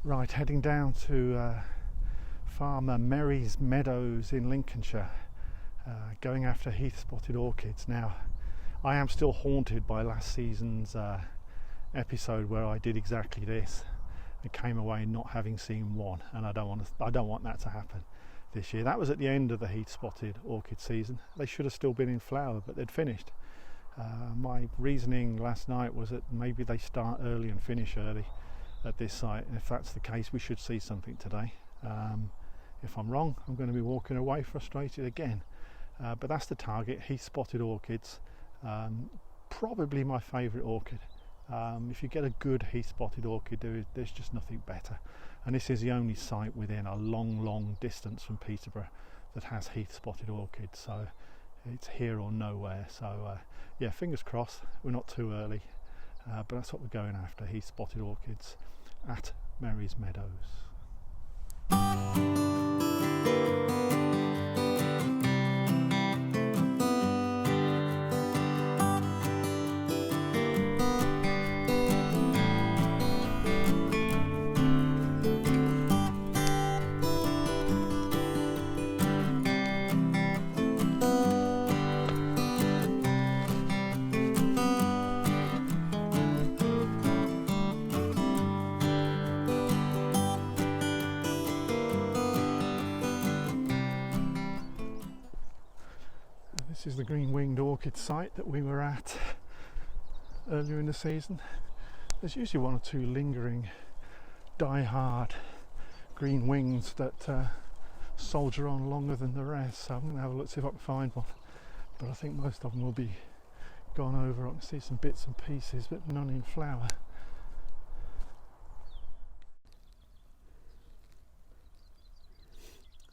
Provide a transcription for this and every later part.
Right, heading down to farmer Mary's Meadows in Lincolnshire, going after Heath Spotted Orchids. Now, I am still haunted by last season's episode where I did exactly this and came away not having seen one, and I don't want that to happen this year. That was at the end of the Heath Spotted Orchid season. They should have still been in flower, but they'd finished. My reasoning last night was that maybe they start early and finish early at this site, and if that's the case, we should see something today. If I'm wrong, I'm going to be walking away frustrated again, but that's the target. Heath Spotted Orchids, probably my favourite orchid. If you get a good Heath Spotted Orchid, there's just nothing better, and this is the only site within a long distance from Peterborough that has Heath Spotted Orchids, so it's here or nowhere. So yeah, fingers crossed we're not too early, but that's what we're going after, Heath Spotted Orchids at Mary's Meadows. This is the green-winged orchid site that we were at earlier in the season. There's usually one or two lingering, die-hard green wings that soldier on longer than the rest, so I'm going to have a look, see if I can find one. But I think most of them will be gone over. I can see some bits and pieces, but none in flower.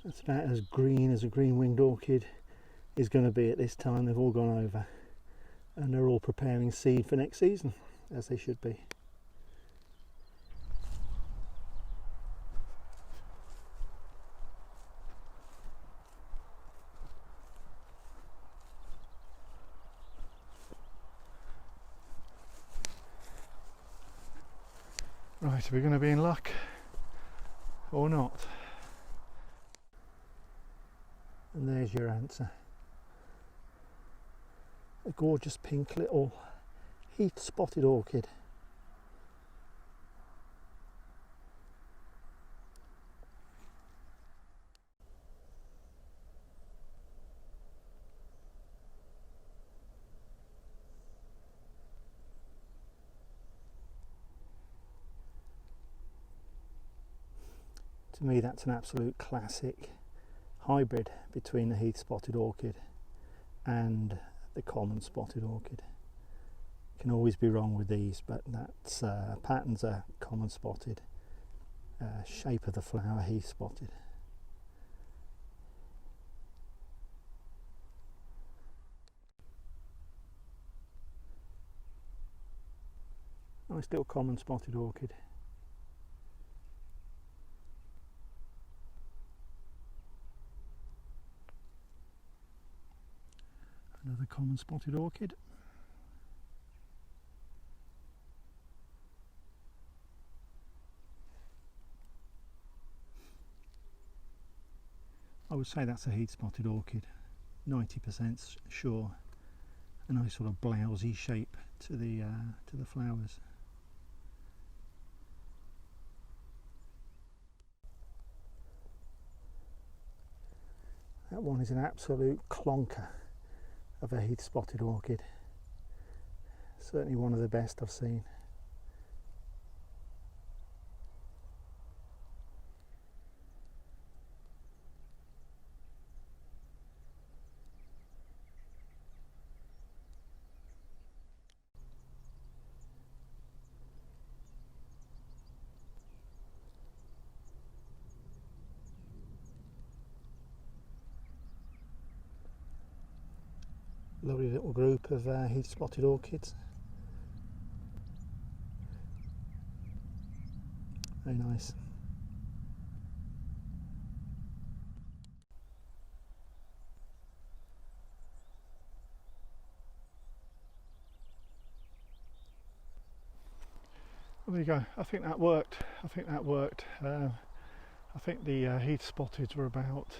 That's about as green as a green-winged orchid is going to be at this time. They've all gone over and they're all preparing seed for next season, as they should be. Right, are we going to be in luck or not? And there's your answer. A gorgeous pink little Heath Spotted Orchid. To me, that's an absolute classic hybrid between the Heath Spotted Orchid and the common spotted orchid. Can always be wrong with these, but that's patterns are common spotted, shape of the flower Heath Spotted. Nice little common spotted orchid. Another common spotted orchid. I would say that's a Heath Spotted Orchid, 90% sure. A nice sort of blousy shape to the flowers. That one is an absolute clonker of a Heath Spotted Orchid. Certainly one of the best I've seen. Lovely little group of Heath Spotted Orchids. Very nice. Well, there you go. I think that worked. I think the Heath Spotteds were about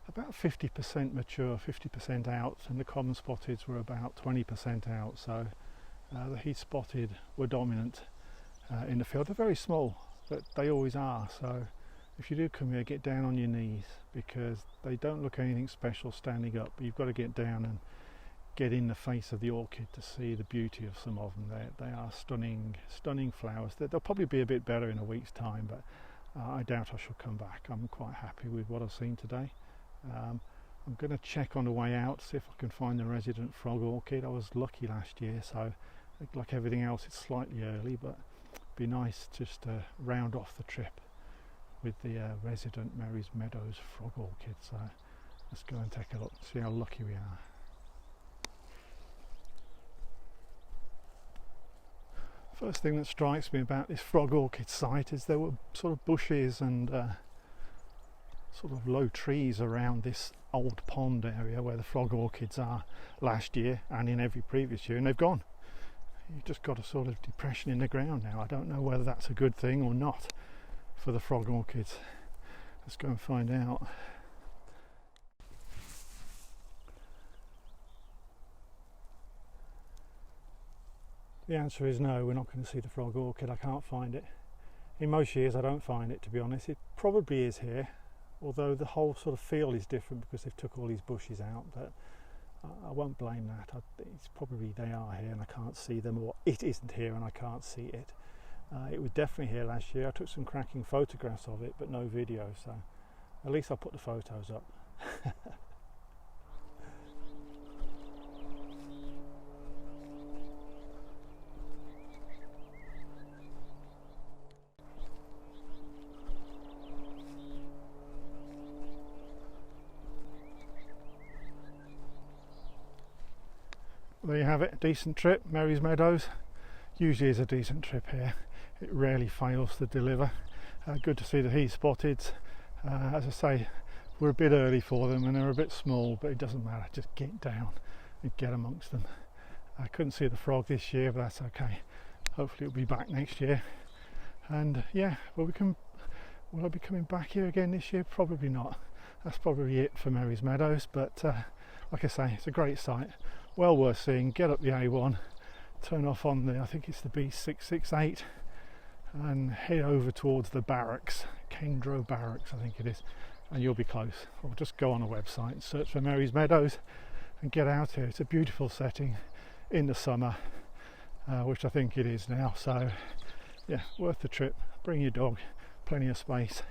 50% mature, 50% out, and the common Spotteds were about 20% out. So the Heath Spotted were dominant in the field. They're very small, but they always are. So if you do come here, get down on your knees, because they don't look anything special standing up. But you've got to get down and get in the face of the orchid to see the beauty of some of them. They are stunning, stunning flowers. They'll probably be a bit better in a week's time, but I doubt I shall come back. I'm quite happy with what I've seen today. I'm going to check on the way out, see if I can find the resident frog orchid. I was lucky last year, so like everything else, it's slightly early, but it'd be nice just to round off the trip with the resident Meadows frog orchid. So let's go and take a look, see how lucky we are. First thing that strikes me about this frog orchid site is there were sort of bushes and sort of low trees around this old pond area where the frog orchids are last year and in every previous year, and they've gone. You've just got a sort of depression in the ground now. I don't know whether that's a good thing or not for the frog orchids. Let's go and find out. The answer is no, we're not going to see the frog orchid. I can't find it. In most years I don't find it, to be honest. It probably is here, although the whole sort of field is different because they've took all these bushes out, but I won't blame that. It's probably they are here and I can't see them, or it isn't here and I can't see it. It was definitely here last year. I took some cracking photographs of it, but no video, so at least I'll put the photos up. There you have it, decent trip, Mary's Meadows. Usually is a decent trip here, it rarely fails to deliver. Good to see the Heath Spotteds. As I say, we're a bit early for them and they're a bit small, but it doesn't matter, just get down and get amongst them. I couldn't see the frog this year, but that's okay. Hopefully it'll be back next year. And yeah, will I be coming back here again this year? Probably not. That's probably it for Mary's Meadows, but like I say, it's a great site. Well worth seeing. Get up the A1, turn off on the, I think it's the B668, and head over towards the barracks, Kendro Barracks I think it is, and you'll be close. Or just go on a website and search for Mary's Meadows and get out here. It's a beautiful setting in the summer, which I think it is now, so yeah, worth the trip. Bring your dog, plenty of space.